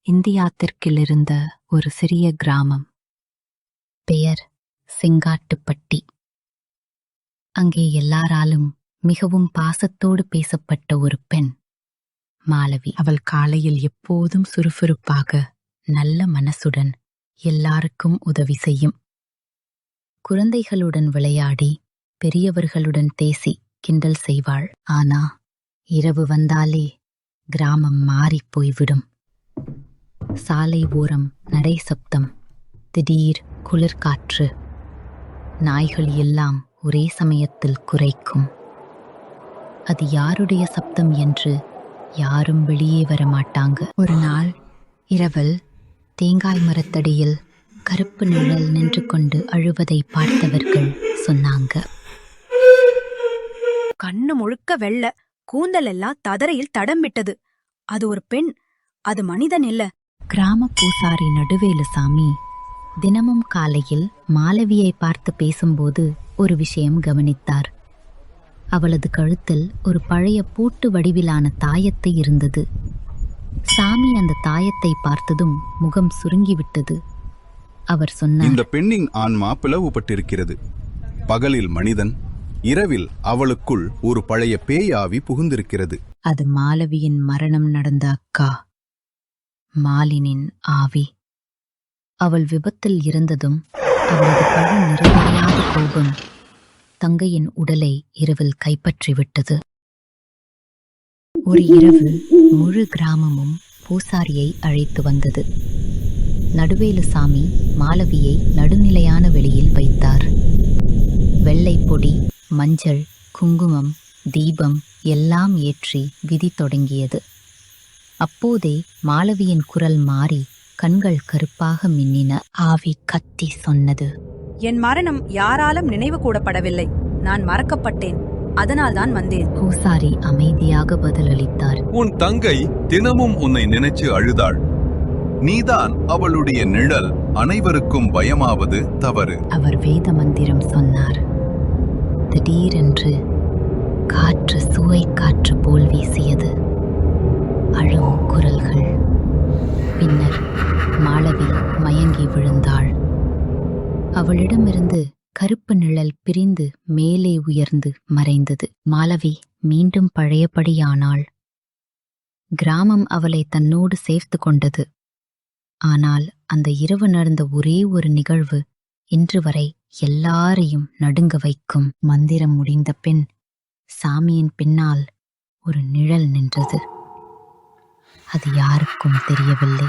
India தெற்கிலிருந்த ஒரு சிறிய கிராமம். பெயர் செங்காட்டுப்பட்டி. அங்கே எல்லாராலும் மிகவும் பாசத்தோடு பேசப்பட்ட ஒரு பெண் மாலவி. அவள் காலையில் எப்போதும் சுறுசுறுப்பாக, நல்ல மனசுடன் எல்லாருக்கும் உதவி செய்யும். குழந்தைகளுடன் விளையாடி, பெரியவர்களுடன் பேசி கிண்டல் செய்வாள். ஆனா இரவு வந்தாலே கிராமம் மாறிப் போய்விடும். சாலை ஓரம் நடை சப்தம், திடீர் குளிர்காற்று, நாய்கள் எல்லாம் ஒரே சமயத்தில் குரைக்கும். அது யாருடைய சப்தம் என்று யாரும் வெளியே வரமாட்டாங்க. ஒரு நாள் இரவில் தேங்காய் மரத்தடியில் கருப்பு நிழல் நின்று கொண்டு அழுவதை பார்த்தவர்கள் சொன்னாங்க. கண்ணு முழுக்க வெள்ள, கூந்தல் எல்லாம் ததரையில் தடம் விட்டது. அது ஒரு பெண், அது மனிதன் இல்ல. கிராம பூசாரி நடுவேலுசாமி தினமும் காலையில் மாலவியை பார்த்து பேசும்போது ஒரு விஷயம் கவனித்தார். அவளது கழுத்தில் ஒரு பழைய பூட்டு வடிவிலான தாயத்தை இருந்தது. சாமி அந்த தாயத்தை பார்த்ததும் முகம் சுருங்கிவிட்டது. அவர் சொன்னார், இந்த பெண்ணின் ஆன்மா பிளவுபட்டிருக்கிறது. பகலில் மனிதன், இரவில் அவளுக்குள் ஒரு பழைய பேயாவி புகுந்திருக்கிறது. அது மாலவியின் மரணம் நடந்த அக்கா மாலினின் ஆவி. அவள் விபத்தில் இருந்ததும் அவளது பழி நிறைவேறாத கோபம் தங்கையின் உடலை இரவில் கைப்பற்றிவிட்டது. ஒரு இரவு முழு கிராமமும் பூசாரியை அழைத்து வந்தது. நடுவேலுசாமி மாலவியை நடுநிலையான வெளியில் வைத்தார். வெள்ளை பொடி, மஞ்சள், குங்குமம், தீபம் எல்லாம் ஏற்றி விதி தொடங்கியது. அப்போதே மாலவியின் குரல் மாறி கண்கள் கருப்பாக மின்னின. ஆவி கத்தி சொன்னது, என் மரணம் யாராலும் நினைவு கூடப்படவில்லை. நான் மறக்கப்பட்டேன், அதனால்தான் வந்தேன். பூசாரி அமைதியாக பதிலளித்தார், உன் தங்கை தினமும் உன்னை நினைச்சு அழுதாள். நீதான் அவளுடைய நிழல். அனைவருக்கும் பயமாவது தவறு. அவர் வேத மந்திரம் சொன்னார். திடீரென்று காற்று சுவை காற்று போல் வீசியது. அழும் குரல்கள். பின்னர் மாலவி மயங்கி விழுந்தாள். அவளிடமிருந்து கருப்பு நிழல் பிரிந்து மேலே உயர்ந்து மறைந்தது. மாலவி மீண்டும் பழையபடியானாள். கிராமம் அவளை தன்னோடு சேர்த்து கொண்டது. ஆனால் அந்த இரவு நடந்த ஒரே ஒரு நிகழ்வு இன்று வரை எல்லாரையும் நடுங்க வைக்கும். மந்திரம் முடிந்த பின் சாமியின் பின்னால் ஒரு நிழல் நின்றது. அது யாருக்கும் தெரியவில்லை.